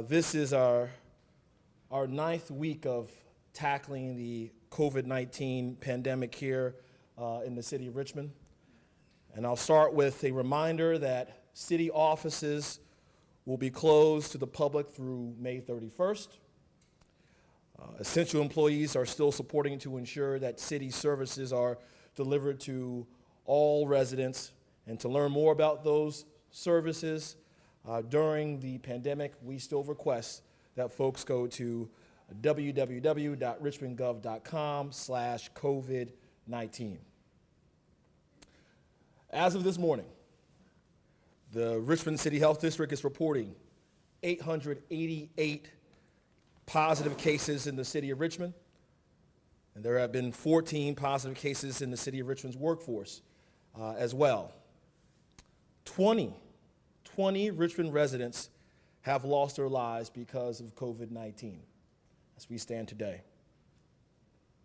This is our ninth week of tackling the COVID-19 pandemic here in the city of Richmond. And I'll start with a reminder that city offices will be closed to the public through May 31st. Essential employees are still supporting to ensure that city services are delivered to all residents. And to learn more about those services during the pandemic, we still request that folks go to www.richmondgov.com/COVID-19. As of this morning, the Richmond City Health District is reporting 888 positive cases in the city of Richmond, and there have been 14 positive cases in the city of Richmond's workforce as well. 20 Richmond residents have lost their lives because of COVID-19 as we stand today.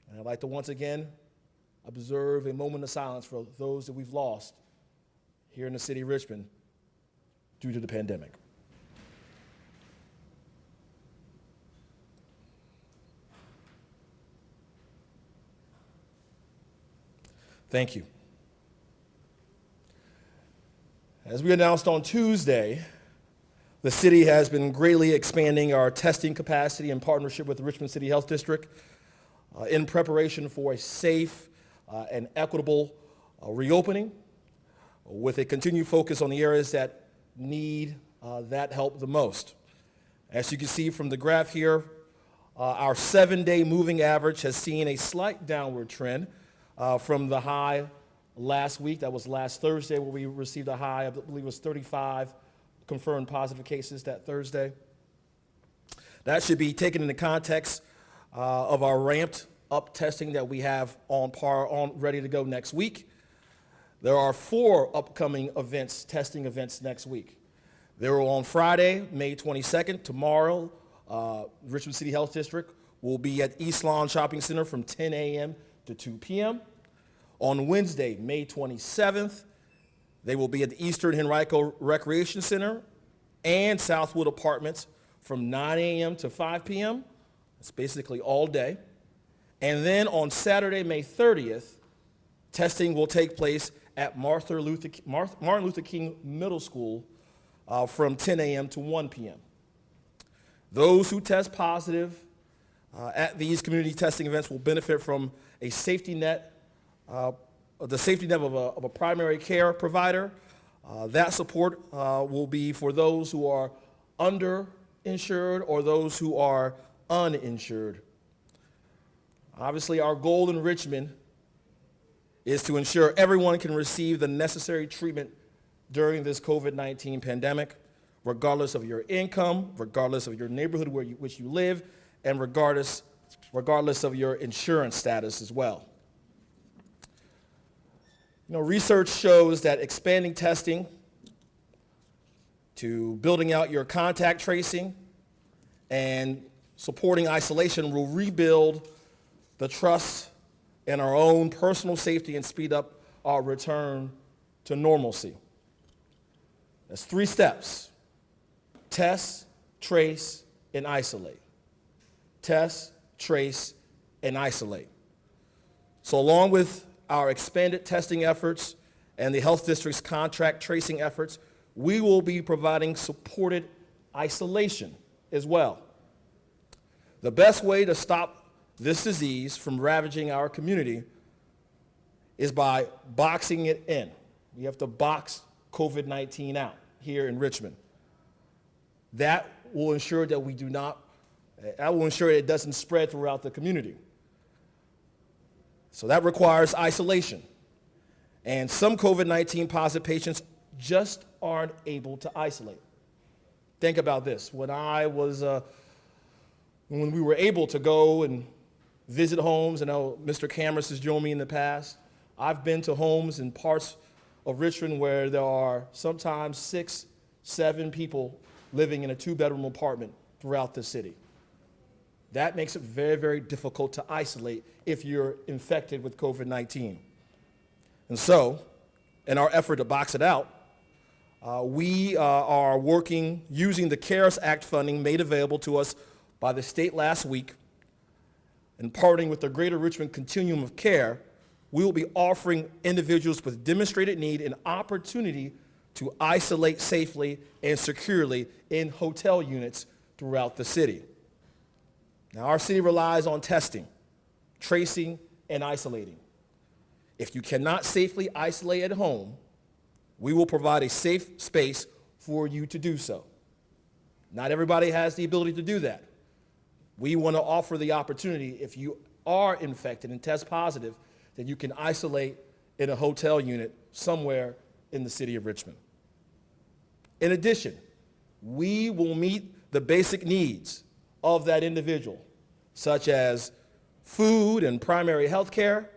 And I'd like to once again observe a moment of silence for those that we've lost here in the city of Richmond due to the pandemic. Thank you. As we announced on Tuesday, the city has been greatly expanding our testing capacity in partnership with the Richmond City Health District in preparation for a safe and equitable reopening, with a continued focus on the areas that need that help the most. As you can see from the graph here, our 7-day moving average has seen a slight downward trend from the high last week. That was last Thursday, where we received a high, I believe it was 35 confirmed positive cases that Thursday. That should be taken into context of our ramped up testing that we have ready to go next week. There are 4 upcoming testing events next week. They're on Friday, May 22nd. Tomorrow, Richmond City Health District will be at East Lawn Shopping Center from 10 a.m. to 2 p.m. On Wednesday, May 27th, they will be at the Eastern Henrico Recreation Center and Southwood Apartments from 9 a.m. to 5 p.m. It's basically all day. And then on Saturday, May 30th, testing will take place at Martin Luther King Middle School from 10 a.m. to 1 p.m. Those who test positive at these community testing events will benefit from a safety net, the safety net of a primary care provider. That support will be for those who are underinsured or those who are uninsured. Obviously, our goal in Richmond is to ensure everyone can receive the necessary treatment during this COVID-19 pandemic, regardless of your income, regardless of your neighborhood which you live, and regardless of your insurance status as well. Research shows that expanding testing to building out your contact tracing and supporting isolation will rebuild the trust in our own personal safety and speed up our return to normalcy. That's 3 steps: test, trace, and isolate. Test, trace, and isolate. So along with our expanded testing efforts and the health district's contract tracing efforts, we will be providing supported isolation as well. The best way to stop this disease from ravaging our community is by boxing it in. We have to box COVID-19 out here in Richmond. That will ensure that it doesn't spread throughout the community. So that requires isolation. And some COVID-19 positive patients just aren't able to isolate. Think about this. When we were able to go and visit homes, I know Mr. Cameras has joined me in the past. I've been to homes in parts of Richmond where there are sometimes 6, 7 people living in a 2-bedroom apartment throughout the city. That makes it very, very difficult to isolate if you're infected with COVID-19. And so, in our effort to box it out, We are working using the CARES Act funding made available to us by the state last week, and partnering with the Greater Richmond Continuum of Care. We will be offering individuals with demonstrated need an opportunity to isolate safely and securely in hotel units throughout the city. Now, our city relies on testing, tracing, and isolating. If you cannot safely isolate at home, we will provide a safe space for you to do so. Not everybody has the ability to do that. We want to offer the opportunity, if you are infected and test positive, that you can isolate in a hotel unit somewhere in the city of Richmond. In addition, we will meet the basic needs of that individual, such as food and primary health care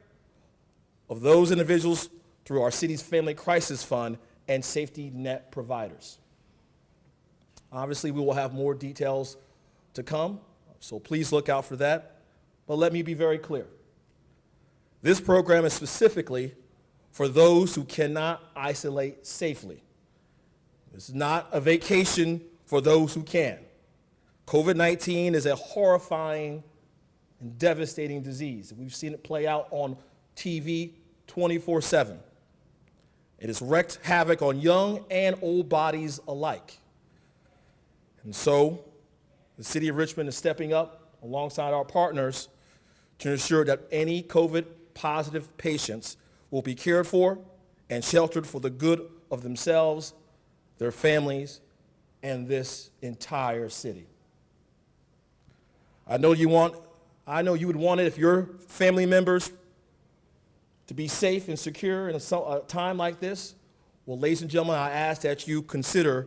of those individuals through our city's Family Crisis Fund and safety net providers. Obviously, we will have more details to come, so please look out for that. But let me be very clear. This program is specifically for those who cannot isolate safely. This is not a vacation for those who can. COVID-19 is a horrifying and devastating disease. We've seen it play out on TV 24/7. It has wreaked havoc on young and old bodies alike. And so, the city of Richmond is stepping up alongside our partners to ensure that any COVID-positive patients will be cared for and sheltered for the good of themselves, their families, and this entire city. I know you would want it if your family members to be safe and secure in a time like this. Well, ladies and gentlemen, I ask that you consider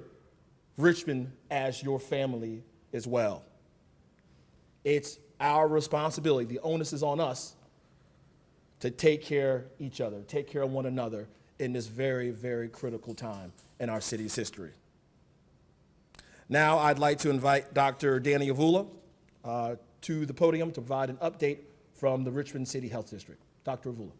Richmond as your family as well. It's our responsibility. The onus is on us to take care of each other, take care of one another in this very, very critical time in our city's history. Now I'd like to invite Dr. Danny Avula to the podium to provide an update from the Richmond City Health District. Dr. Avula.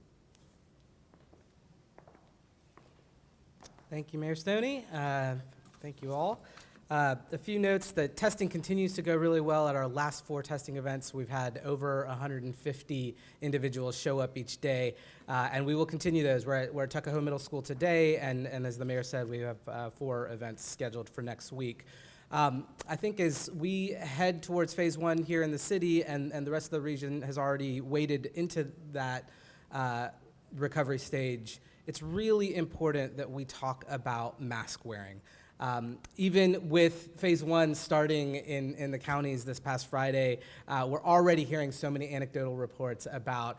Thank you, Mayor Stoney. Thank you all. A few notes: that testing continues to go really well. At our last 4 testing events, we've had over 150 individuals show up each day, and we will continue those. We're at Tuckahoe Middle School today, and as the mayor said, we have 4 events scheduled for next week. I think as we head towards phase 1 here in the city, and the rest of the region has already waded into that recovery stage, it's really important that we talk about mask wearing. Even with phase 1 starting in the counties this past Friday, we're already hearing so many anecdotal reports about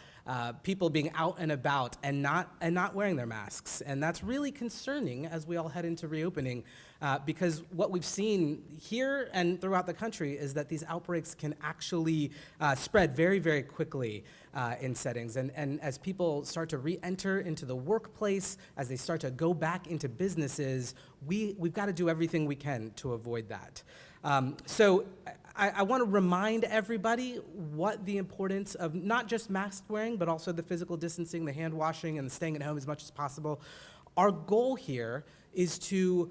people being out and about and not wearing their masks. And that's really concerning as we all head into reopening, because what we've seen here and throughout the country is that these outbreaks can actually spread very, very quickly in settings. And as people start to re-enter into the workplace, as they start to go back into businesses, we've got to do everything we can to avoid that. So I want to remind everybody what the importance of not just mask wearing, but also the physical distancing, the hand washing, and the staying at home as much as possible. Our goal here is to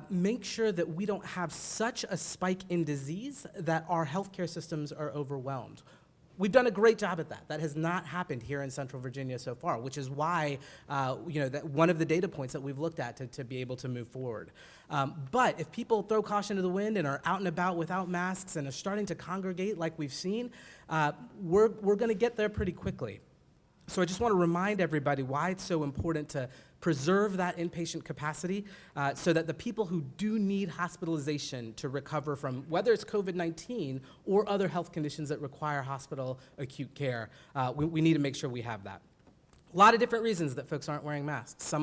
make sure that we don't have such a spike in disease that our healthcare systems are overwhelmed. We've done a great job at that. That has not happened here in Central Virginia so far, which is why, that one of the data points that we've looked at to be able to move forward. But if people throw caution to the wind and are out and about without masks and are starting to congregate like we've seen, we're going to get there pretty quickly. So I just want to remind everybody why it's so important to preserve that inpatient capacity so that the people who do need hospitalization to recover from, whether it's COVID-19 or other health conditions that require hospital acute care, we need to make sure we have that. A lot of different reasons that folks aren't wearing masks.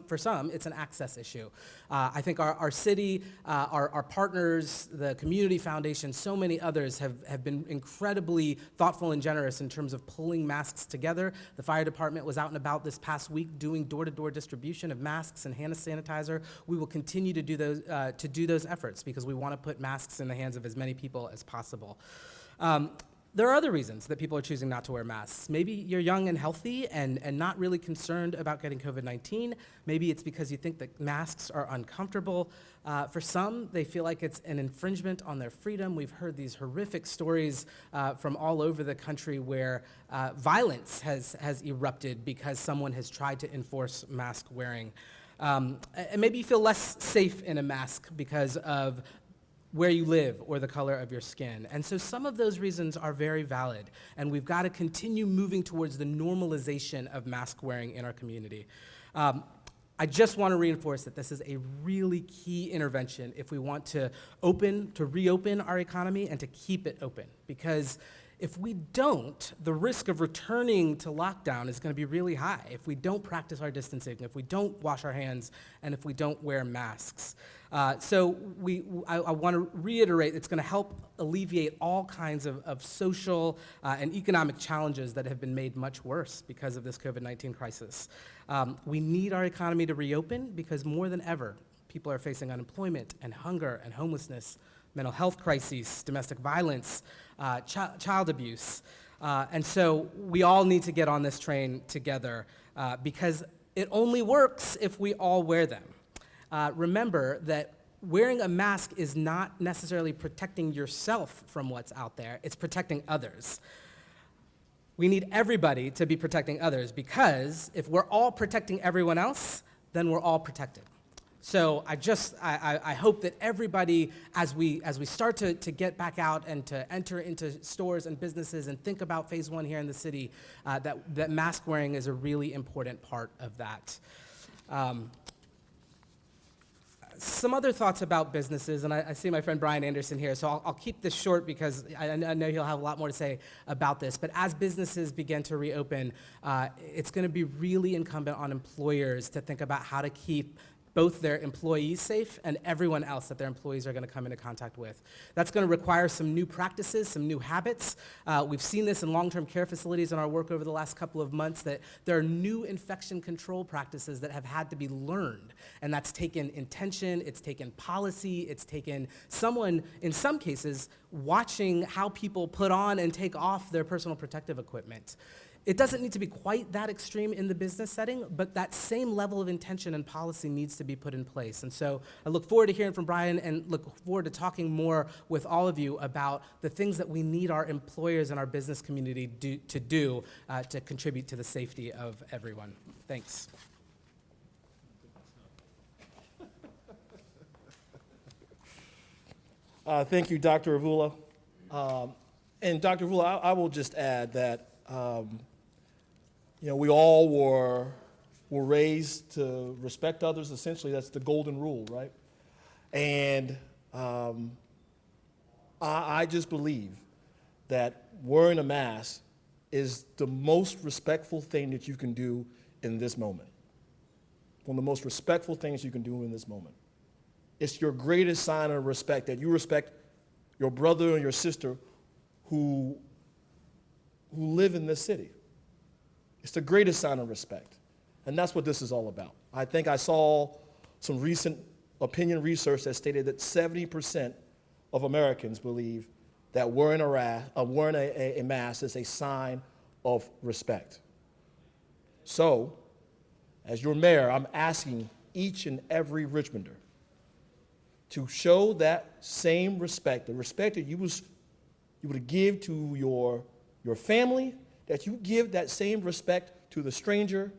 For some, it's an access issue. I think our city, our partners, the community foundation, so many others have been incredibly thoughtful and generous in terms of pulling masks together. The fire department was out and about this past week doing door-to-door distribution of masks and hand sanitizer. We will continue to do those efforts because we want to put masks in the hands of as many people as possible. There are other reasons that people are choosing not to wear masks. Maybe you're young and healthy and not really concerned about getting COVID-19. Maybe it's because you think that masks are uncomfortable. For some, they feel like it's an infringement on their freedom. We've heard these horrific stories from all over the country where violence has erupted because someone has tried to enforce mask wearing. And maybe you feel less safe in a mask because of where you live or the color of your skin. And so some of those reasons are very valid, and we've got to continue moving towards the normalization of mask wearing in our community. I just want to reinforce that this is a really key intervention if we want to reopen our economy and to keep it open. Because if we don't, the risk of returning to lockdown is going to be really high if we don't practice our distancing, if we don't wash our hands, and if we don't wear masks. So I want to reiterate, it's going to help alleviate all kinds of social and economic challenges that have been made much worse because of this COVID-19 crisis. We need our economy to reopen because more than ever, people are facing unemployment and hunger and homelessness, mental health crises, domestic violence, child abuse. And so we all need to get on this train together because it only works if we all wear them. Remember that wearing a mask is not necessarily protecting yourself from what's out there, it's protecting others. We need everybody to be protecting others because if we're all protecting everyone else, then we're all protected. So I hope that everybody, as we start to get back out and to enter into stores and businesses and think about phase one here in the city, that mask wearing is a really important part of that. Some other thoughts about businesses, and I see my friend Brian Anderson here, so I'll keep this short because I know he'll have a lot more to say about this. But as businesses begin to reopen, it's going to be really incumbent on employers to think about how to keep both their employees safe and everyone else that their employees are going to come into contact with. That's going to require some new practices, some new habits. We've seen this in long-term care facilities in our work over the last couple of months, that there are new infection control practices that have had to be learned. And that's taken intention, it's taken policy, it's taken someone, in some cases, watching how people put on and take off their personal protective equipment. It doesn't need to be quite that extreme in the business setting, but that same level of intention and policy needs to be put in place. And so I look forward to hearing from Brian and look forward to talking more with all of you about the things that we need our employers and our business community to do to contribute to the safety of everyone. Thanks. Thank you, Dr. Avula. And Dr. Avula, I will just add that we all were raised to respect others. Essentially, that's the golden rule, right? And I just believe that wearing a mask is the most respectful thing that you can do in this moment. One of the most respectful things you can do in this moment. It's your greatest sign of respect, that you respect your brother and your sister who live in this city. It's the greatest sign of respect. And that's what this is all about. I think I saw some recent opinion research that stated that 70% of Americans believe that wearing a mask is a sign of respect. So, as your mayor, I'm asking each and every Richmonder to show that same respect, the respect that you would give to your family, that you give that same respect to the stranger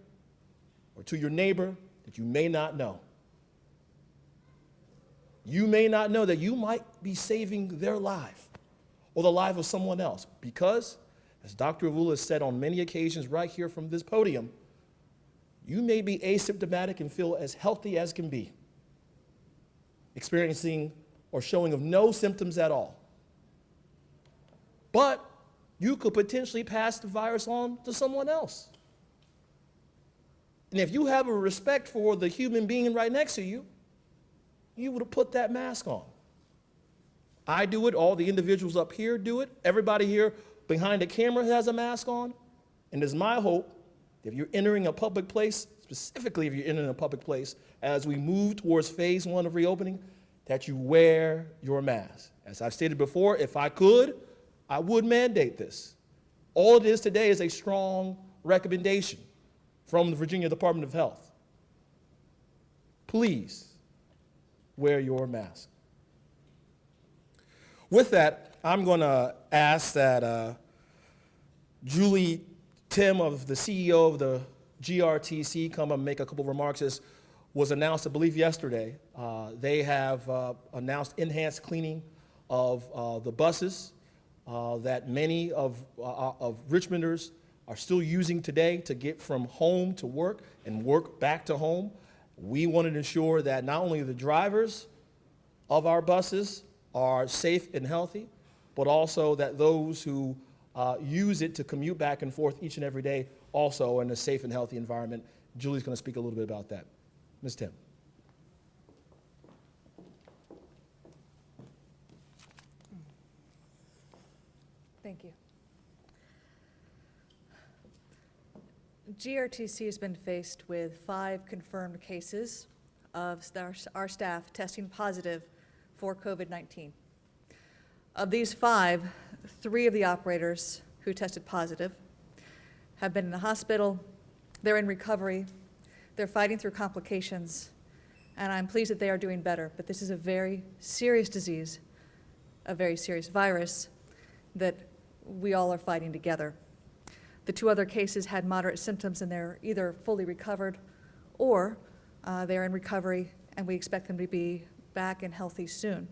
or to your neighbor that you may not know. You may not know that you might be saving their life or the life of someone else because, as Dr. Avula has said on many occasions right here from this podium, you may be asymptomatic and feel as healthy as can be, experiencing or showing of no symptoms at all. But you could potentially pass the virus on to someone else. And if you have a respect for the human being right next to you, you would have put that mask on. I do it, all the individuals up here do it, everybody here behind the camera has a mask on, and it's my hope that if you're entering a public place, specifically if you're entering a public place, as we move towards phase one of reopening, that you wear your mask. As I've stated before, if I could, I would mandate this. All it is today is a strong recommendation from the Virginia Department of Health. Please wear your mask. With that, I'm going to ask that Julie Tim, of the CEO of the GRTC, come and make a couple of remarks. As was announced, I believe, yesterday. They have announced enhanced cleaning of the buses that many of Richmonders are still using today to get from home to work and work back to home. We want to ensure that not only the drivers of our buses are safe and healthy, but also that those who use it to commute back and forth each and every day also in a safe and healthy environment. Julie's going to speak a little bit about that. Ms. Tim. Thank you. GRTC has been faced with 5 confirmed cases of our staff testing positive for COVID-19. Of these 5, 3 of the operators who tested positive have been in the hospital, they're in recovery, they're fighting through complications, and I'm pleased that they are doing better. But this is a very serious disease, a very serious virus that we all are fighting together. The 2 other cases had moderate symptoms, and they're either fully recovered or they're in recovery, and we expect them to be back and healthy soon.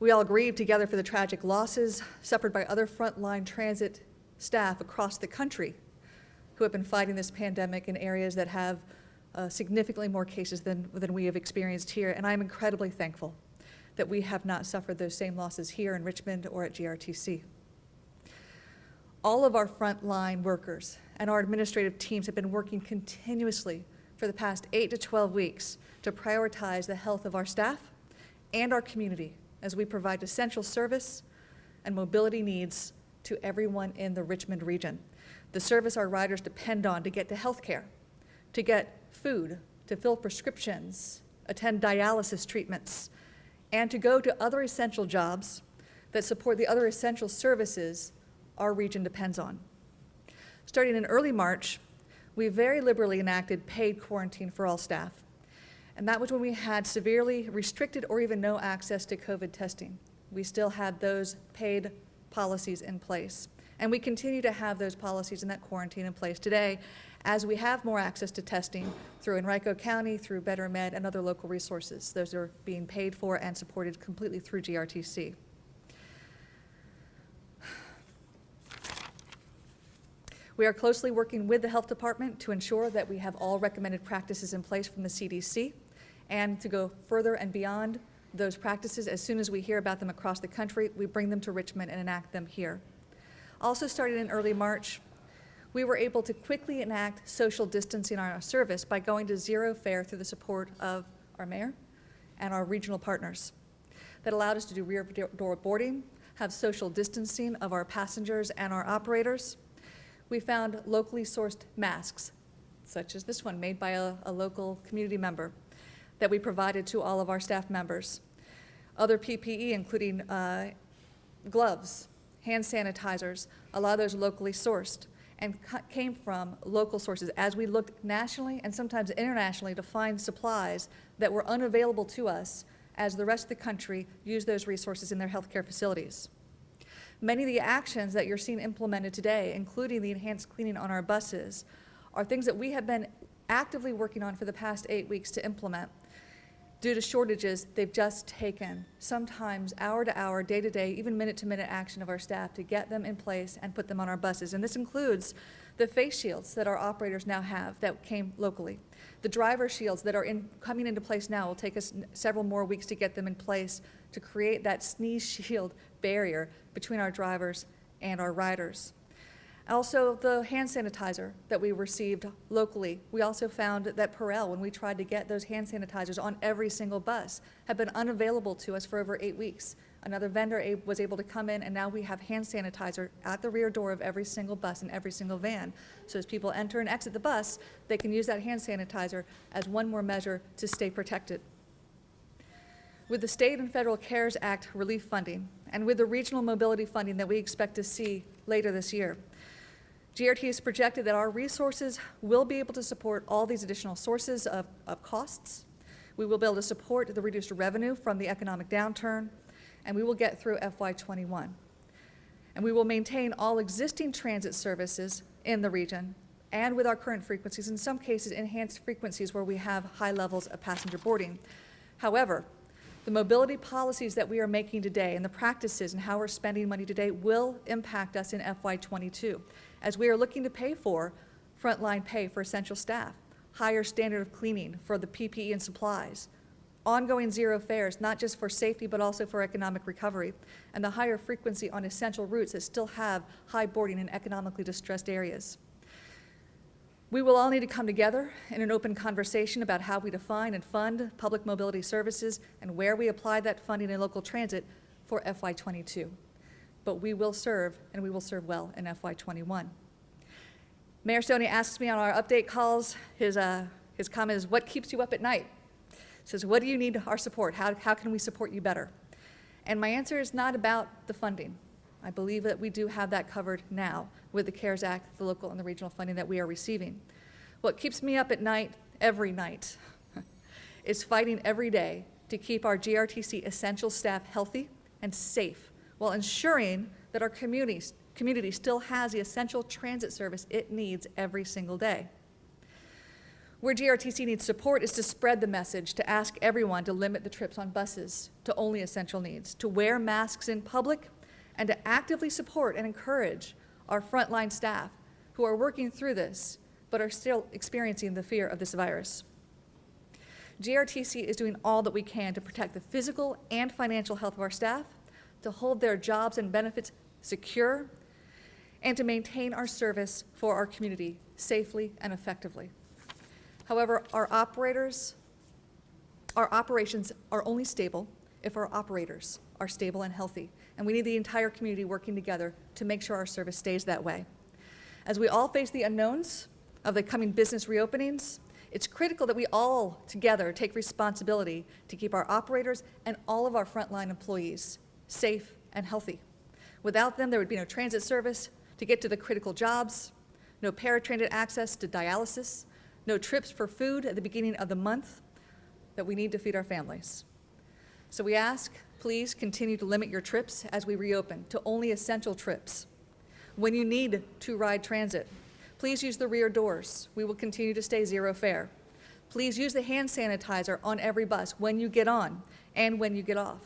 We all grieve together for the tragic losses suffered by other frontline transit staff across the country who have been fighting this pandemic in areas that have significantly more cases than we have experienced here, and I'm incredibly thankful that we have not suffered those same losses here in Richmond or at GRTC. All of our frontline workers and our administrative teams have been working continuously for the past 8 to 12 weeks to prioritize the health of our staff and our community as we provide essential service and mobility needs to everyone in the Richmond region. The service our riders depend on to get to health care, to get food, to fill prescriptions, attend dialysis treatments, and to go to other essential jobs that support the other essential services our region depends on. Starting in early March, we very liberally enacted paid quarantine for all staff. And that was when we had severely restricted or even no access to COVID testing. We still had those paid policies in place. And we continue to have those policies and that quarantine in place today as we have more access to testing through Henrico County, through Better Med, and other local resources. Those are being paid for and supported completely through GRTC. We are closely working with the health department to ensure that we have all recommended practices in place from the CDC and to go further and beyond those practices. As soon as we hear about them across the country, we bring them to Richmond and enact them here. Also starting in early March, we were able to quickly enact social distancing on our service by going to zero fare through the support of our mayor and our regional partners. That allowed us to do rear door boarding, have social distancing of our passengers and our operators. We found locally sourced masks, such as this one made by a local community member, that we provided to all of our staff members. Other PPE, including gloves, hand sanitizers, a lot of those locally sourced and came from local sources as we looked nationally and sometimes internationally to find supplies that were unavailable to us as the rest of the country used those resources in their healthcare facilities. Many of the actions that you're seeing implemented today, including the enhanced cleaning on our buses, are things that we have been actively working on for the past 8 weeks to implement. Due to shortages, they've just taken sometimes hour to hour, day to day, even minute to minute action of our staff to get them in place and put them on our buses. And this includes the face shields that our operators now have that came locally. The driver shields that are coming into place now will take us several more weeks to get them in place to create that sneeze shield barrier between our drivers and our riders. Also, the hand sanitizer that we received locally. We also found that Perel, when we tried to get those hand sanitizers on every single bus, have been unavailable to us for over 8 weeks. Another vendor was able to come in, and now we have hand sanitizer at the rear door of every single bus and every single van. So as people enter and exit the bus, they can use that hand sanitizer as one more measure to stay protected. With the state and federal CARES Act relief funding and with the regional mobility funding that we expect to see later this year. GRT has projected that our resources will be able to support all these additional sources of costs. We will be able to support the reduced revenue from the economic downturn, and we will get through FY21. And we will maintain all existing transit services in the region and with our current frequencies, in some cases enhanced frequencies where we have high levels of passenger boarding. However, the mobility policies that we are making today and the practices and how we're spending money today will impact us in FY22, as we are looking to pay for frontline pay for essential staff, higher standard of cleaning for the PPE and supplies, ongoing zero fares, not just for safety but also for economic recovery, and the higher frequency on essential routes that still have high boarding in economically distressed areas. We will all need to come together in an open conversation about how we define and fund public mobility services and where we apply that funding in local transit for FY22. But we will serve, and we will serve well in FY21. Mayor Stoney asks me on our update calls, his comment is, what keeps you up at night? He says, what do you need our support? How can we support you better? And my answer is not about the funding. I believe that we do have that covered now with the CARES Act, the local and the regional funding that we are receiving. What keeps me up at night, every night, is fighting every day to keep our GRTC essential staff healthy and safe while ensuring that our community still has the essential transit service it needs every single day. Where GRTC needs support is to spread the message, to ask everyone to limit the trips on buses to only essential needs, to wear masks in public, and to actively support and encourage our frontline staff who are working through this but are still experiencing the fear of this virus. GRTC is doing all that we can to protect the physical and financial health of our staff, to hold their jobs and benefits secure, and to maintain our service for our community safely and effectively. However, our operations are only stable if our operators are stable and healthy, and we need the entire community working together to make sure our service stays that way. As we all face the unknowns of the coming business reopenings, it's critical that we all together take responsibility to keep our operators and all of our frontline employees safe and healthy. Without them, there would be no transit service to get to the critical jobs, no paratransit access to dialysis, no trips for food at the beginning of the month that we need to feed our families. So we ask, please continue to limit your trips as we reopen to only essential trips. When you need to ride transit, please use the rear doors. We will continue to stay zero fare. Please use the hand sanitizer on every bus when you get on and when you get off.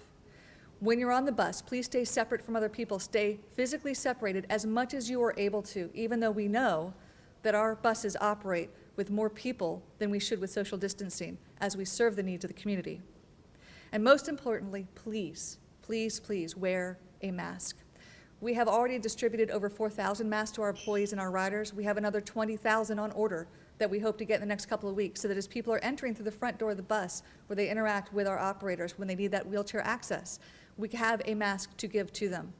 When you're on the bus, please stay separate from other people. Stay physically separated as much as you are able to, even though we know that our buses operate with more people than we should with social distancing as we serve the needs of the community. And most importantly, please, please, please wear a mask. We have already distributed over 4,000 masks to our employees and our riders. We have another 20,000 on order that we hope to get in the next couple of weeks, so that as people are entering through the front door of the bus where they interact with our operators when they need that wheelchair access, we have a mask to give to them.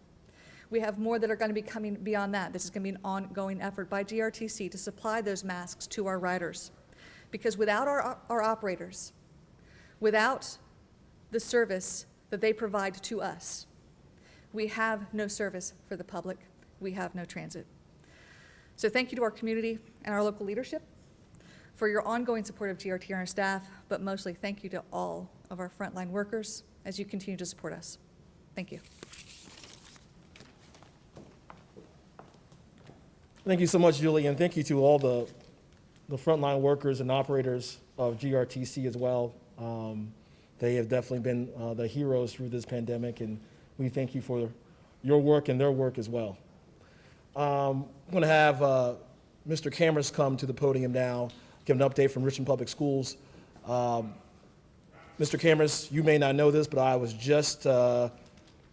We have more that are going to be coming beyond that. This is going to be an ongoing effort by GRTC to supply those masks to our riders. Because without our operators, without the service that they provide to us, we have no service for the public. We have no transit. So thank you to our community and our local leadership for your ongoing support of GRT and our staff, but mostly thank you to all of our frontline workers as you continue to support us. Thank you. Thank you so much, Julie, and thank you to all the frontline workers and operators of GRTC as well. They have definitely been the heroes through this pandemic, and we thank you for your work and their work as well. I'm going to have Mr. Cameras come to the podium now, give an update from Richmond Public Schools. Mr. Cameras, you may not know this, but I was just,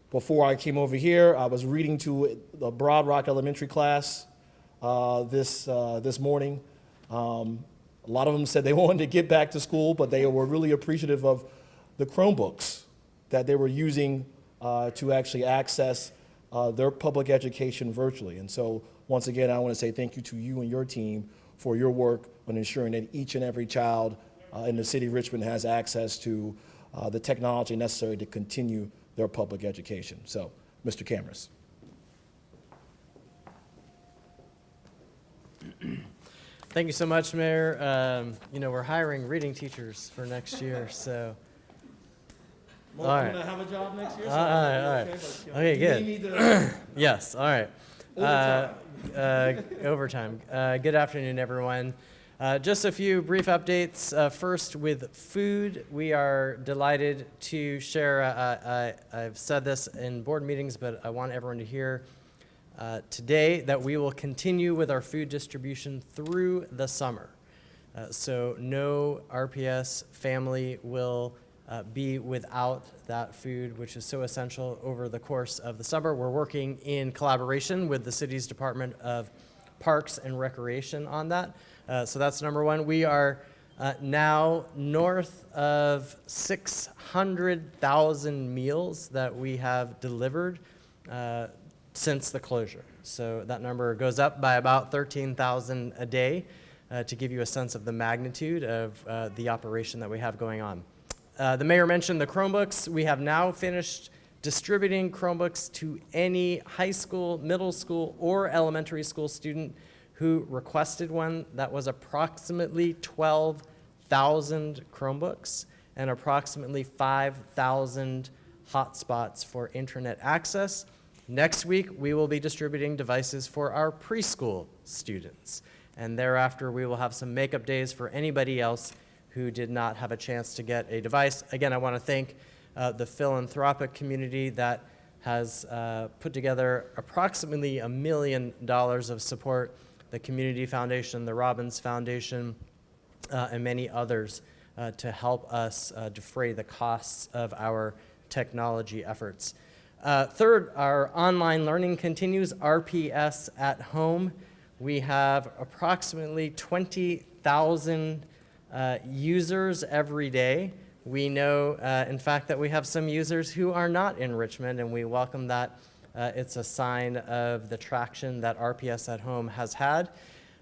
before I came over here, I was reading to the Broad Rock Elementary class this morning. A lot of them said they wanted to get back to school, but they were really appreciative of the Chromebooks that they were using to actually access their public education virtually. And so once again, I want to say thank you to you and your team for your work on ensuring that each and every child in the city of Richmond has access to the technology necessary to continue their public education. So Mr. Cameras. Thank you so much, Mayor. We're hiring reading teachers for next year, so. Well, All I'm right. going to have a job next year, All right. Okay, you good. need me to Yes, all right. overtime. Overtime. Good afternoon, everyone. Just a few brief updates. First, with food, we are delighted to share, I've said this in board meetings, but I want everyone to hear today that we will continue with our food distribution through the summer. So no RPS family will be without that food, which is so essential over the course of the summer. We're working in collaboration with the city's Department of Parks and Recreation on that. So that's number one. We are now north of 600,000 meals that we have delivered since the closure. So that number goes up by about 13,000 a day to give you a sense of the magnitude of the operation that we have going on. The mayor mentioned the Chromebooks. We have now finished distributing Chromebooks to any high school, middle school, or elementary school student who requested one. That was approximately 12,000 Chromebooks and approximately 5,000 hotspots for internet access. Next week, we will be distributing devices for our preschool students. And thereafter, we will have some makeup days for anybody else who did not have a chance to get a device. Again, I want to thank the philanthropic community that has put together approximately $1 million of support, the Community Foundation, the Robbins Foundation, and many others to help us defray the costs of our technology efforts. Third, our online learning continues, RPS at home. We have approximately 20,000 users every day. We know, in fact, that we have some users who are not in Richmond, and we welcome that. It's a sign of the traction that RPS at home has had.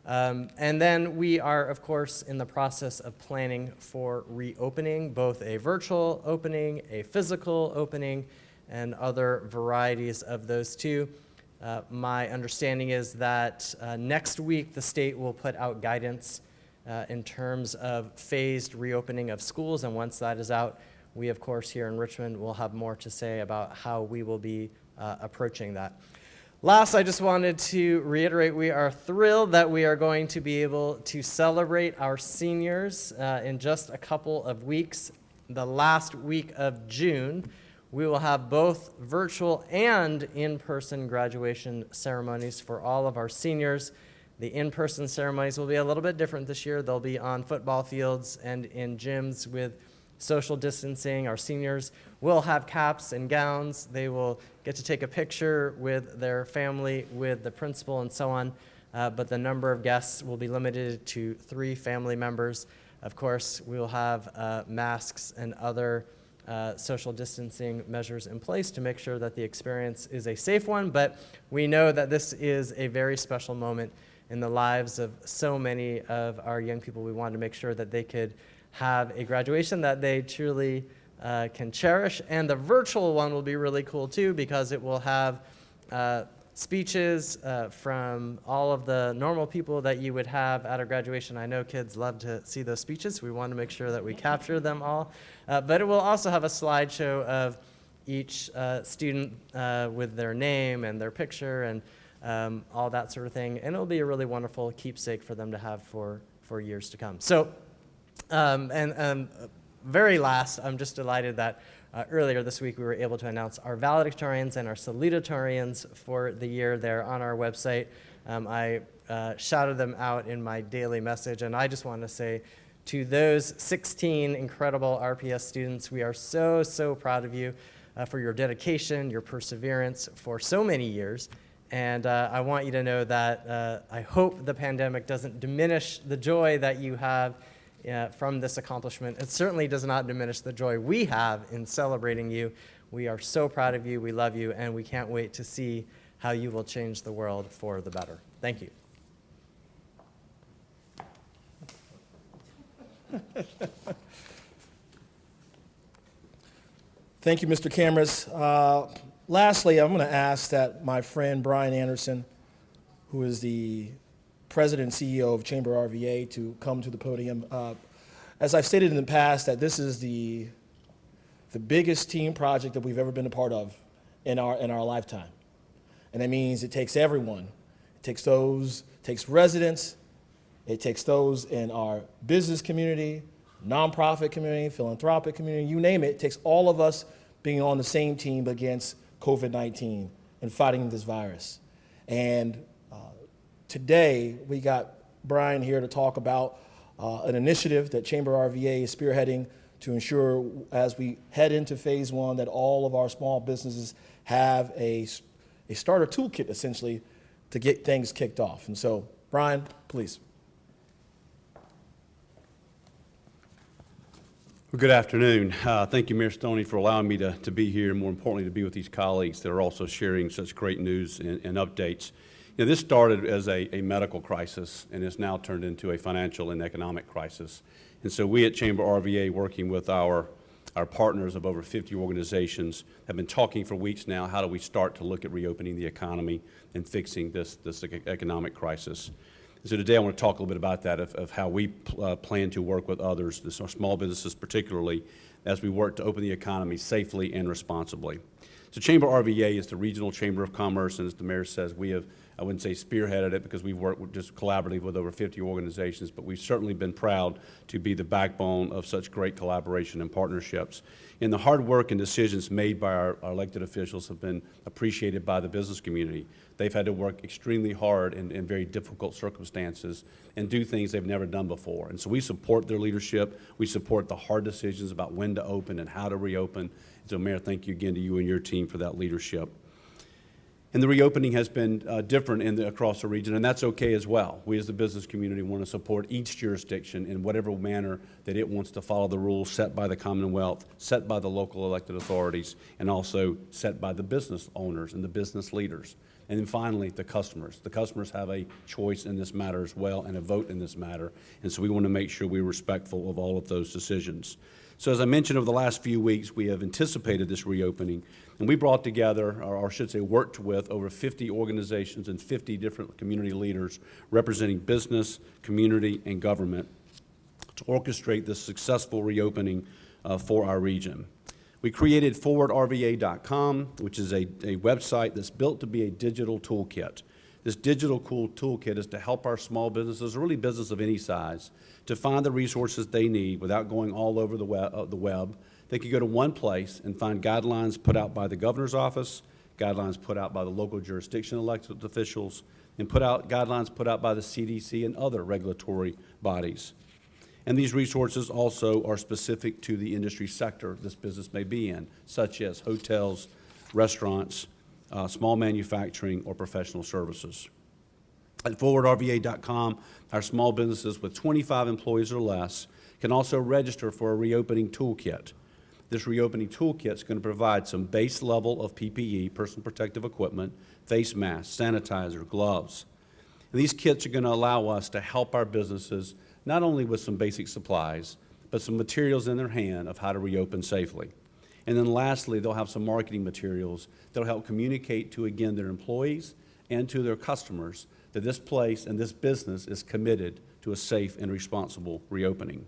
And then we are, of course, in the process of planning for reopening, both a virtual opening, a physical opening, and other varieties of those two. My understanding is that next week the state will put out guidance in terms of phased reopening of schools, and once that is out, we, of course, here in Richmond will have more to say about how we will be approaching that. Last, I just wanted to reiterate we are thrilled that we are going to be able to celebrate our seniors in just a couple of weeks. The last week of June, we will have both virtual and in-person graduation ceremonies for all of our seniors. The in-person ceremonies will be a little bit different this year. They'll be on football fields and in gyms with social distancing. Our seniors will have caps and gowns. They will get to take a picture with their family, with the principal, and so on. But the number of guests will be limited to 3 family members. Of course, we will have masks and other social distancing measures in place to make sure that the experience is a safe one. But we know that this is a very special moment in the lives of so many of our young people. We wanted to make sure that they could have a graduation that they truly can cherish. And the virtual one will be really cool too, because it will have speeches from all of the normal people that you would have at a graduation. I know kids love to see those speeches. We want to make sure that we capture them all. But it will also have a slideshow of each student with their name and their picture and all that sort of thing. And it'll be a really wonderful keepsake for them to have for years to come. So, very last, I'm just delighted that earlier this week we were able to announce our valedictorians and our salutatorians for the year. They're on our website. I shouted them out in my daily message, and I just want to say to those 16 incredible RPS students, we are so, so proud of you for your dedication, your perseverance for so many years. And I want you to know that I hope the pandemic doesn't diminish the joy that you have from this accomplishment. It certainly does not diminish the joy we have in celebrating you. We are so proud of you, we love you, and we can't wait to see how you will change the world for the better. Thank you. Thank you, Mr. Cameras. Lastly, I'm going to ask that my friend Brian Anderson, who is the president and CEO of Chamber RVA, to come to the podium. As I've stated in the past, that this is the biggest team project that we've ever been a part of in our lifetime. And that means it takes everyone. It takes residents, it takes those in our business community, nonprofit community, philanthropic community, you name it. It takes all of us being on the same team against COVID-19 and fighting this virus. And today, we got Brian here to talk about an initiative that Chamber RVA is spearheading to ensure, as we head into phase one, that all of our small businesses have a starter toolkit, essentially, to get things kicked off. And so, Brian, please. Well, good afternoon. Thank you, Mayor Stoney, for allowing me to be here, and more importantly, to be with these colleagues that are also sharing such great news and updates. You know, this started as a medical crisis and has now turned into a financial and economic crisis. And so we at Chamber RVA, working with our partners of over 50 organizations, have been talking for weeks now, how do we start to look at reopening the economy and fixing this economic crisis. So today I want to talk a little bit about that, of how we plan to work with others, our small businesses particularly, as we work to open the economy safely and responsibly. So Chamber RVA is the Regional Chamber of Commerce, and as the mayor says, we have, I wouldn't say spearheaded it because we've worked just collaboratively with over 50 organizations, but we've certainly been proud to be the backbone of such great collaboration and partnerships. And the hard work and decisions made by our elected officials have been appreciated by the business community. They've had to work extremely hard in very difficult circumstances and do things they've never done before. And so we support their leadership. We support the hard decisions about when to open and how to reopen. So, Mayor, thank you again to you and your team for that leadership. And the reopening has been different across the region, and that's okay as well. We as the business community want to support each jurisdiction in whatever manner that it wants to follow the rules set by the Commonwealth, set by the local elected authorities, and also set by the business owners and the business leaders. And then finally, the customers. The customers have a choice in this matter as well and a vote in this matter, and so we want to make sure we're respectful of all of those decisions. So as I mentioned, over the last few weeks, we have anticipated this reopening, and we brought together, or I should say worked with, over 50 organizations and 50 different community leaders representing business, community, and government to orchestrate this successful reopening for our region. We created forwardrva.com, which is a website that's built to be a digital toolkit. This digital toolkit is to help our small businesses, or really business of any size, to find the resources they need without going all over the web. They can go to one place and find guidelines put out by the governor's office, guidelines put out by the local jurisdiction elected officials, and guidelines put out by the CDC and other regulatory bodies. And these resources also are specific to the industry sector this business may be in, such as hotels, restaurants, small manufacturing, or professional services. At forwardrva.com, our small businesses with 25 employees or less can also register for a reopening toolkit. This reopening toolkit is going to provide some base level of PPE, personal protective equipment, face masks, sanitizer, gloves. And these kits are going to allow us to help our businesses not only with some basic supplies, but some materials in their hand of how to reopen safely. And then lastly, they'll have some marketing materials that'll help communicate to, again, their employees and to their customers that this place and this business is committed to a safe and responsible reopening.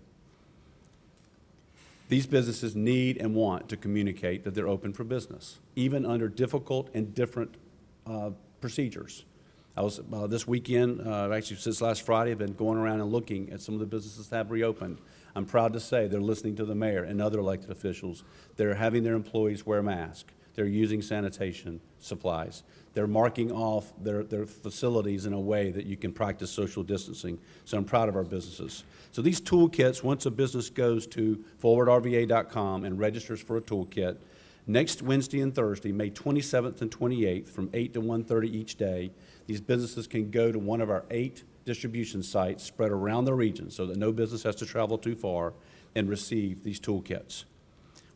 These businesses need and want to communicate that they're open for business, even under difficult and different procedures. I was, this weekend, actually since last Friday, I've been going around and looking at some of the businesses that have reopened. I'm proud to say they're listening to the mayor and other elected officials. They're having their employees wear masks. They're using sanitation supplies. They're marking off their facilities in a way that you can practice social distancing. So I'm proud of our businesses. So these toolkits, once a business goes to forwardrva.com and registers for a toolkit, next Wednesday and Thursday, May 27th and 28th, from 8 to 1:30 each day, these businesses can go to one of our 8 distribution sites spread around the region so that no business has to travel too far and receive these toolkits.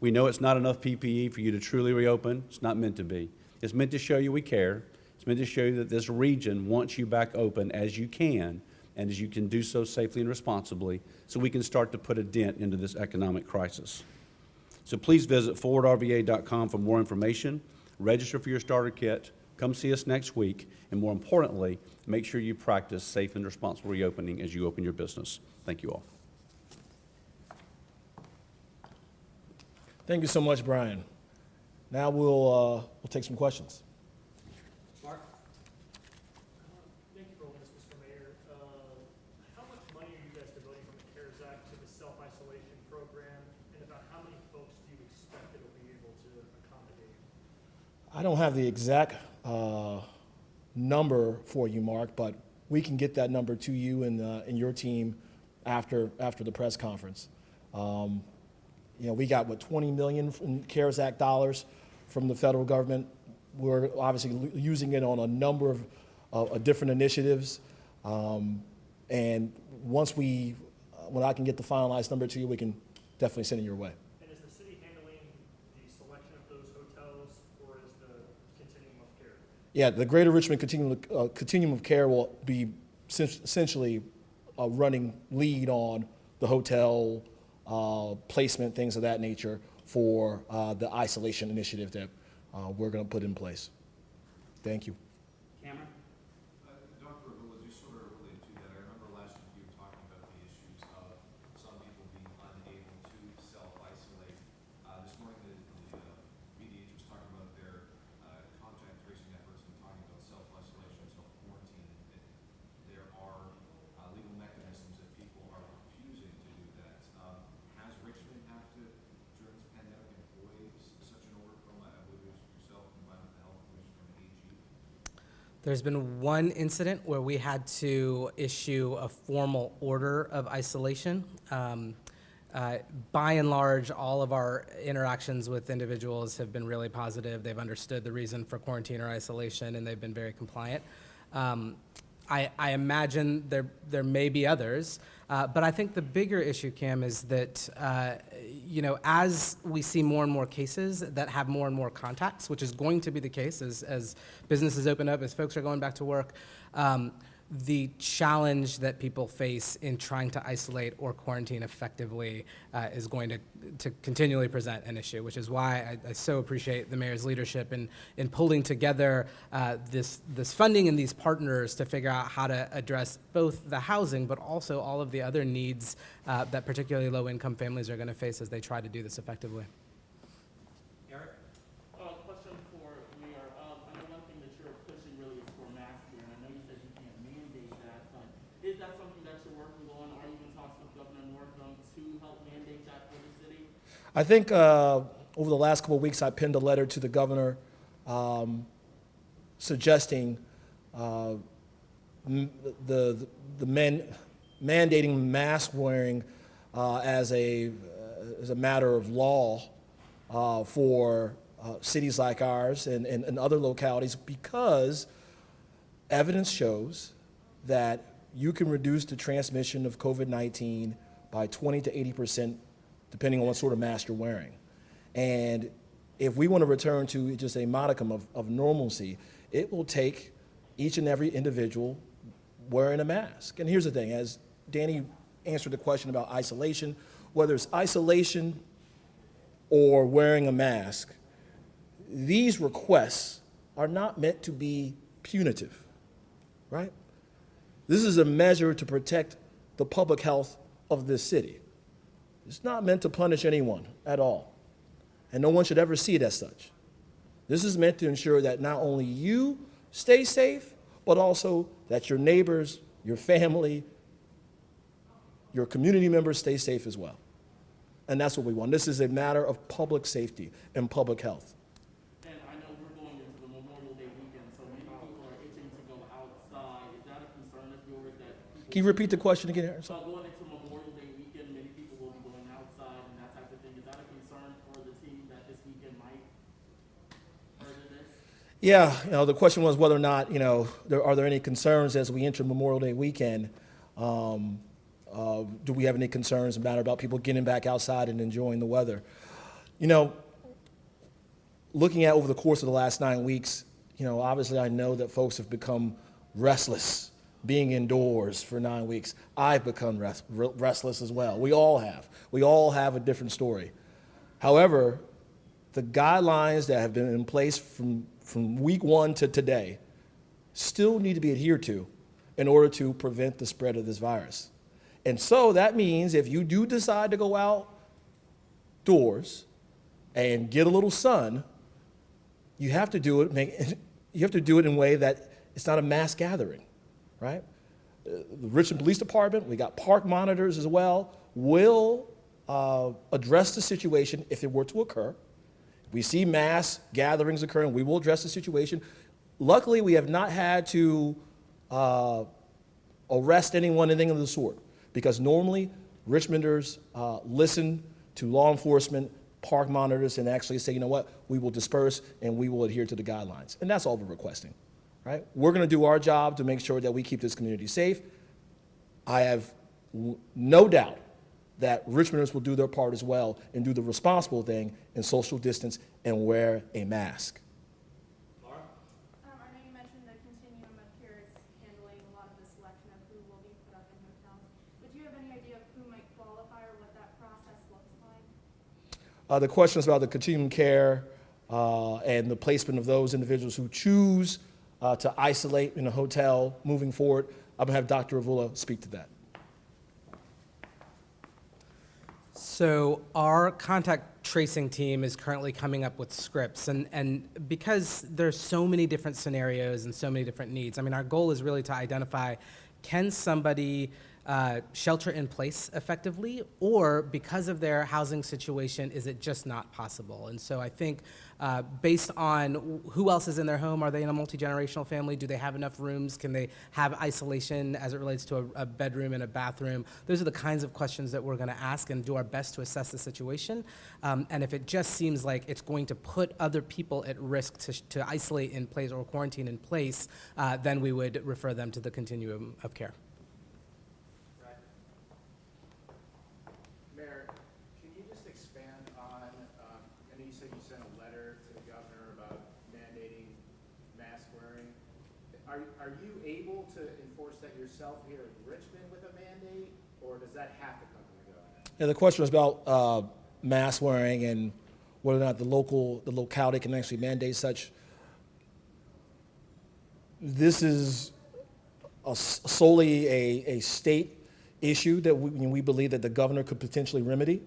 We know it's not enough PPE for you to truly reopen. It's not meant to be. It's meant to show you we care. It's meant to show you that this region wants you back open as you can, and as you can do so safely and responsibly, so we can start to put a dent into this economic crisis. So please visit forwardrva.com for more information. register for your starter kit, come see us next week, and more importantly, make sure you practice safe and responsible reopening as you open your business. Thank you all. Thank you so much, Brian. Now we'll take some questions. Mark? Thank you for all this, Mr. Mayor. How much money are you guys devoting from the CARES Act to the self-isolation program, and about how many folks do you expect it will be able to accommodate? I don't have the exact number for you, Mark, but we can get that number to you and your team after the press conference. We got, 20 million in CARES Act dollars from the federal government. We're obviously using it on a number of different initiatives. And once when I can get the finalized number to you, we can definitely send it your way. And is the city handling the selection of those hotels, or is the continuum of care? Yeah, the Greater Richmond Continuum of Care will be essentially running lead on the hotel placement, things of that nature for the isolation initiative that we're going to put in place. Thank you. Cameron? Dr. Avila, just sort of related to that, I remember last week you were talking about the issues of some people being unable to self-isolate. This morning, the VDH was talking about their contact tracing efforts and talking about self-isolation, self-quarantine. There are legal mechanisms if people are refusing to do that. Has Richmond have to, during this pandemic, employ such an order from, I believe it was yourself, combined with the Health Commissioner and AG? There's been one incident where we had to issue a formal order of isolation. By and large, all of our interactions with individuals have been really positive. They've understood the reason for quarantine or isolation, and they've been very compliant. I imagine there may be others, but I think the bigger issue, Cam, is that as we see more and more cases that have more and more contacts, which is going to be the case as businesses open up, as folks are going back to work, the challenge that people face in trying to isolate or quarantine effectively is going to continually present an issue, which is why I so appreciate the mayor's leadership in pulling together this funding and these partners to figure out how to address both the housing, but also all of the other needs that particularly low-income families are going to face as they try to do this effectively. Eric? Question for Mayor. I know one thing that you're pushing really is for mask wear, and I know you said you can't mandate that, but is that something that you're working on? Are you in talks with Governor Northam to help mandate that for the city? I think over the last couple of weeks, I penned a letter to the governor suggesting mandating mask wearing as a matter of law for cities like ours and other localities, because evidence shows that you can reduce the transmission of COVID-19 by 20 to 80%, depending on what sort of mask you're wearing. And if we want to return to just a modicum of normalcy, it will take each and every individual wearing a mask. And here's the thing, as Danny answered the question about isolation, whether it's isolation or wearing a mask, these requests are not meant to be punitive, right? This is a measure to protect the public health of this city. It's not meant to punish anyone at all, and no one should ever see it as such. This is meant to ensure that not only you stay safe, but also that your neighbors, your family, your community members stay safe as well. And that's what we want. This is a matter of public safety and public health. And I know we're going into the Memorial Day weekend, so many people are itching to go outside. Is that a concern of yours that people... Can you repeat the question again? So going into Memorial Day weekend, many people will be going outside and that type of thing. Is that a concern for the team that this weekend might further this? Yeah, the question was whether or not, are there any concerns as we enter Memorial Day weekend? Do we have any concerns about people getting back outside and enjoying the weather? Looking at over the course of the last 9 weeks, obviously I know that folks have become restless being indoors for 9 weeks. I've become restless as well. We all have. We all have a different story. However, the guidelines that have been in place from week 1 to today still need to be adhered to in order to prevent the spread of this virus. And so that means if you do decide to go outdoors and get a little sun, you have to do it in a way that it's not a mass gathering, right? The Richmond Police Department, we got park monitors as well, will address the situation if it were to occur. If we see mass gatherings occurring, we will address the situation. Luckily, we have not had to arrest anyone, anything of the sort, because normally Richmonders listen to law enforcement, park monitors, and actually say, you know what, we will disperse and we will adhere to the guidelines. And that's all we're requesting, right? We're going to do our job to make sure that we keep this community safe. I have no doubt that Richmonders will do their part as well and do the responsible thing and social distance and wear a mask. Laura? I know you mentioned the continuum of care is handling a lot of the selection of who will be put up in hotels, but do you have any idea of who might qualify or what that process looks like? The questions about the continuum care and the placement of those individuals who choose to isolate in a hotel moving forward, I'm going to have Dr. Avula speak to that. So our contact tracing team is currently coming up with scripts, and because there's so many different scenarios and so many different needs, I mean, our goal is really to identify, can somebody shelter in place effectively, or because of their housing situation, is it just not possible? And so I think based on who else is in their home, are they in a multi-generational family? Do they have enough rooms? Can they have isolation as it relates to a bedroom and a bathroom? Those are the kinds of questions that we're going to ask and do our best to assess the situation. And if it just seems like it's going to put other people at risk to isolate in place or quarantine in place, then we would refer them to the continuum of care. Mayor, can you just expand on, I know you said you sent a letter to the governor about mandating mask wearing. Are you able to enforce that yourself here in Richmond with a mandate, or does that have to come from the governor? Yeah, the question was about mask wearing and whether or not the locality can actually mandate such. This is solely a state issue that we believe that the governor could potentially remedy.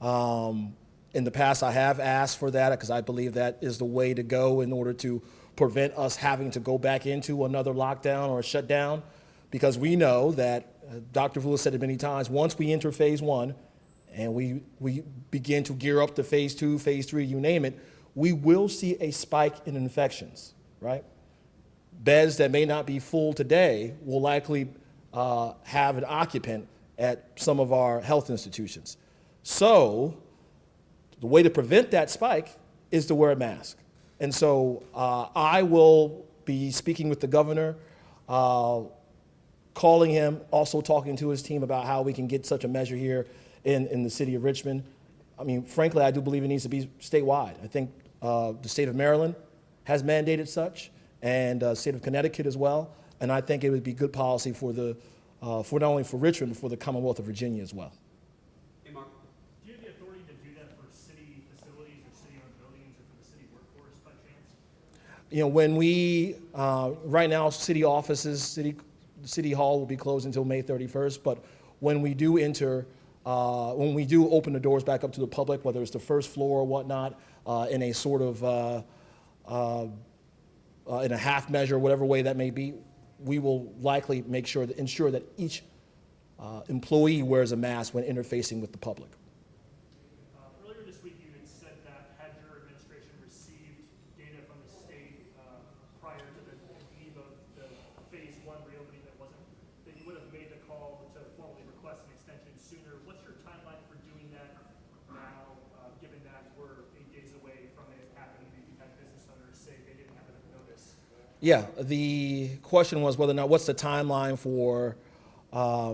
In the past, I have asked for that because I believe that is the way to go in order to prevent us having to go back into another lockdown or a shutdown, because we know that, Dr. Avula said it many times, once we enter phase 1 and we begin to gear up to phase 2, phase 3, you name it, we will see a spike in infections, right? Beds that may not be full today will likely have an occupant at some of our health institutions. So the way to prevent that spike is to wear a mask. And so I will be speaking with the governor, calling him, also talking to his team about how we can get such a measure here in the city of Richmond. I mean, frankly, I do believe it needs to be statewide. I think the state of Maryland has mandated such, and the state of Connecticut as well. And I think it would be good policy for not only for Richmond, but for the Commonwealth of Virginia as well. Hey, Mark. Do you have the authority to do that for city facilities or city-owned buildings or for the city workforce by chance? You know, when we, right now, city offices, City Hall will be closed until May 31st, but when we do open the doors back up to the public, whether it's the first floor or whatnot, in a sort of, in a half measure, whatever way that may be, we will likely ensure that each employee wears a mask when interfacing with the public. Earlier this week, you had said that had your administration received data from the state prior to the eve of the phase 1 reopening that you would have made the call to formally request an extension sooner. What's your timeline for doing that now, given that we're 8 days away from it happening and you've had business owners say they didn't have enough notice? Yeah, the question was whether or not, what's the timeline for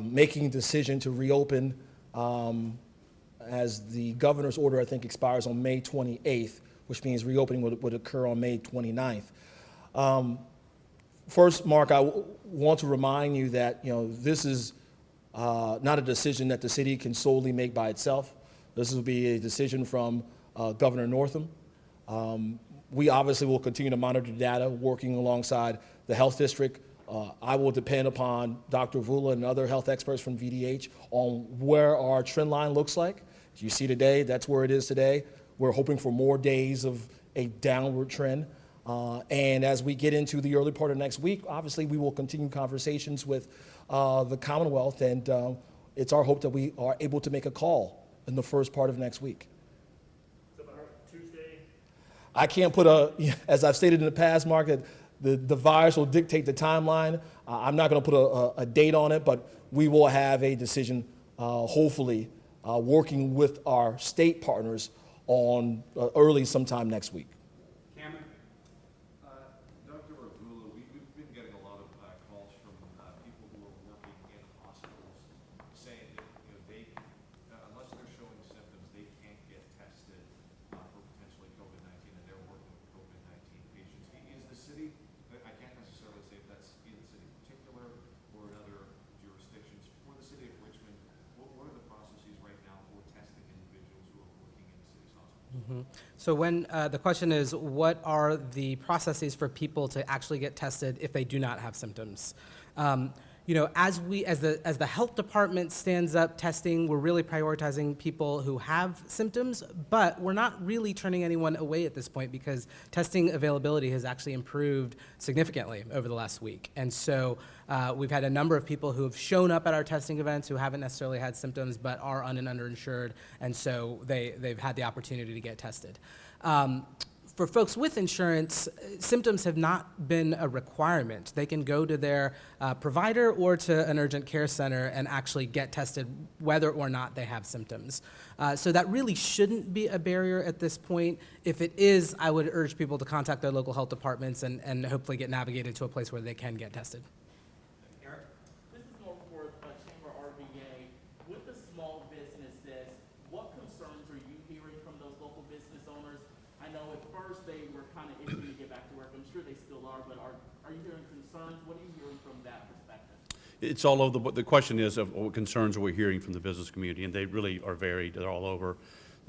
making a decision to reopen, as the governor's order, I think, expires on May 28th, which means reopening would occur on May 29th. First, Mark, I want to remind you that, you know, this is not a decision that the city can solely make by itself. This will be a decision from Governor Northam We obviously will continue to monitor data, working alongside the health district. I will depend upon Dr. Vula and other health experts from VDH on where our trend line looks like. As you see today, that's where it is today. We're hoping for more days of a downward trend. And as we get into the early part of next week, obviously we will continue conversations with the Commonwealth, and it's our hope that we are able to make a call in the first part of next week. So about Tuesday? I can't put as I've stated in the past, Mark, that the virus will dictate the timeline. I'm not going to put a date on it, but we will have a decision, hopefully, working with our state partners on early sometime next week. Cameron? Dr. Ravula, we've been getting a lot of calls from people who are working in hospitals saying that they, unless they're showing symptoms, they can't get tested for potentially COVID-19, and they're working with COVID-19 patients. Is the city, I can't necessarily say if that's in the city in particular or in other jurisdictions, for the city of Richmond, what are the processes right now for testing individuals who are working in the city's hospitals? So when the question is, what are the processes for people to actually get tested if they do not have symptoms? As the health department stands up testing, we're really prioritizing people who have symptoms, but we're not really turning anyone away at this point because testing availability has actually improved significantly over the last week. And so we've had a number of people who have shown up at our testing events who haven't necessarily had symptoms but are un- and underinsured, and so they've had the opportunity to get tested. For folks with insurance, symptoms have not been a requirement. They can go to their provider or to an urgent care center and actually get tested whether or not they have symptoms. So that really shouldn't be a barrier at this point. If it is, I would urge people to contact their local health departments and hopefully get navigated to a place where they can get tested. Eric? This is more for Chamber RVA. With the small businesses, what concerns are you hearing from those local business owners? I know at first they were kind of itching to get back to work. I'm sure they still are, but are you hearing concerns? What are you hearing from that perspective? It's all over. The question is of what concerns are we hearing from the business community, and they really are varied. They're all over.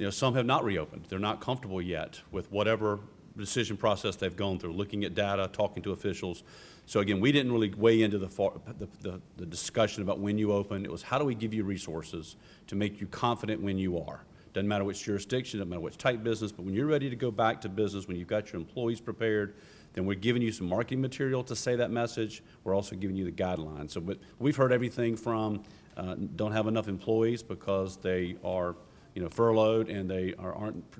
Some have not reopened. They're not comfortable yet with whatever decision process they've gone through, looking at data, talking to officials. So again, we didn't really weigh into the discussion about when you open. It was how do we give you resources to make you confident when you are. Doesn't matter which jurisdiction, doesn't matter which type business, but when you're ready to go back to business, when you've got your employees prepared, then we're giving you some marketing material to say that message. We're also giving you the guidelines. So, but we've heard everything from don't have enough employees because they are, furloughed and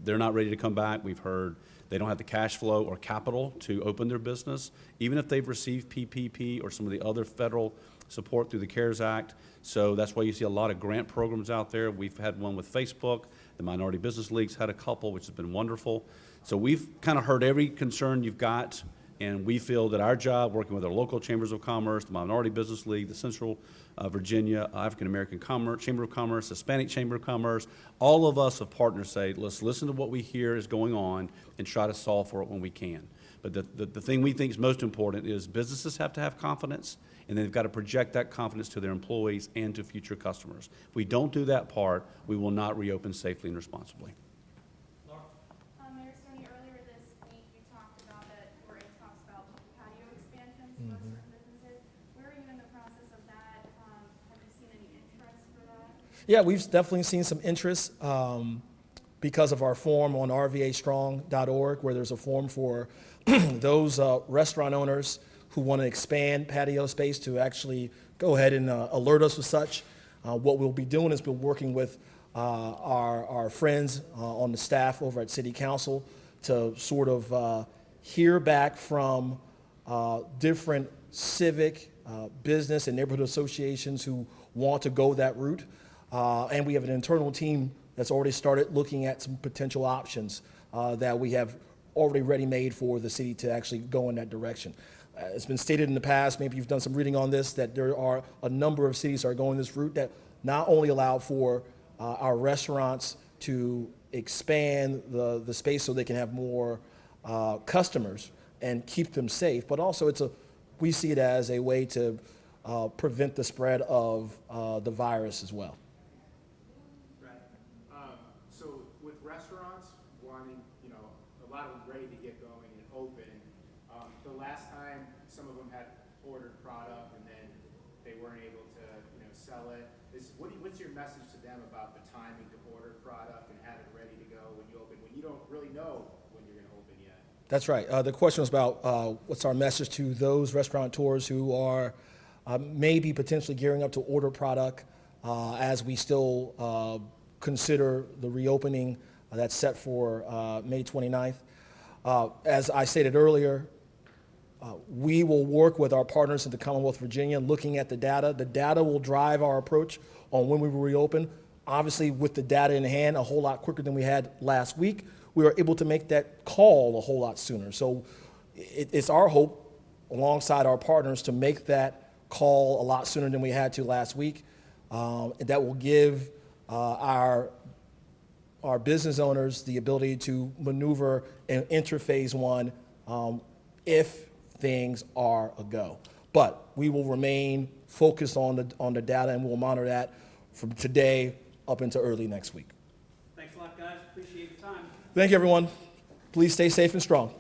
they're not ready to come back. We've heard they don't have the cash flow or capital to open their business, even if they've received PPP or some of the other federal support through the CARES Act. So that's why you see a lot of grant programs out there. We've had one with Facebook. The Minority Business League's had a couple, which has been wonderful. So we've kind of heard every concern you've got, and we feel that our job, working with our local chambers of commerce, the Minority Business League, the Central Virginia African American Chamber of Commerce, Hispanic Chamber of Commerce, all of us have partners say, let's listen to what we hear is going on and try to solve for it when we can. But the thing we think is most important is businesses have to have confidence, and they've got to project that confidence to their employees and to future customers. If we don't do that part, we will not reopen safely and responsibly. Mayor Stoney, earlier this week, you talked about that we're in talks about patio expansions for certain businesses. Where are you in the process of that? Have you seen any interest for that? Yeah, we've definitely seen some interest because of our form on rvastrong.org, where there's a form for those restaurant owners who want to expand patio space to actually go ahead and alert us with such. What we'll be doing is we'll be working with our friends on the staff over at City Council to sort of hear back from different civic, business, and neighborhood associations who want to go that route. And we have an internal team that's already started looking at some potential options that we have already ready-made for the city to actually go in that direction. It's been stated in the past, maybe you've done some reading on this, that there are a number of cities that are going this route that not only allow for our restaurants to expand the space so they can have more customers and keep them safe, but also we see it as a way to prevent the spread of the virus as well. Right. So with restaurants wanting, a a lot of them ready to get going and open. The last time, some of them had ordered product and then they weren't able to, sell it. What's your message to them about the timing to order product and have it ready to go when you open, when you don't really know when you're going to open yet? That's right. The question was about what's our message to those restaurateurs who are maybe potentially gearing up to order product as we still consider the reopening that's set for May 29th. As I stated earlier, we will work with our partners in the Commonwealth of Virginia looking at the data. The data will drive our approach on when we will reopen. Obviously, with the data in hand, a whole lot quicker than we had last week, we were able to make that call a whole lot sooner. So it's our hope, alongside our partners, to make that call a lot sooner than we had to last week. That will give our business owners the ability to maneuver and enter phase one if things are a go. But we will remain focused on the data, and we'll monitor that from today up into early next week. Thanks a lot, guys. Appreciate your time. Thank you, everyone. Please stay safe and strong.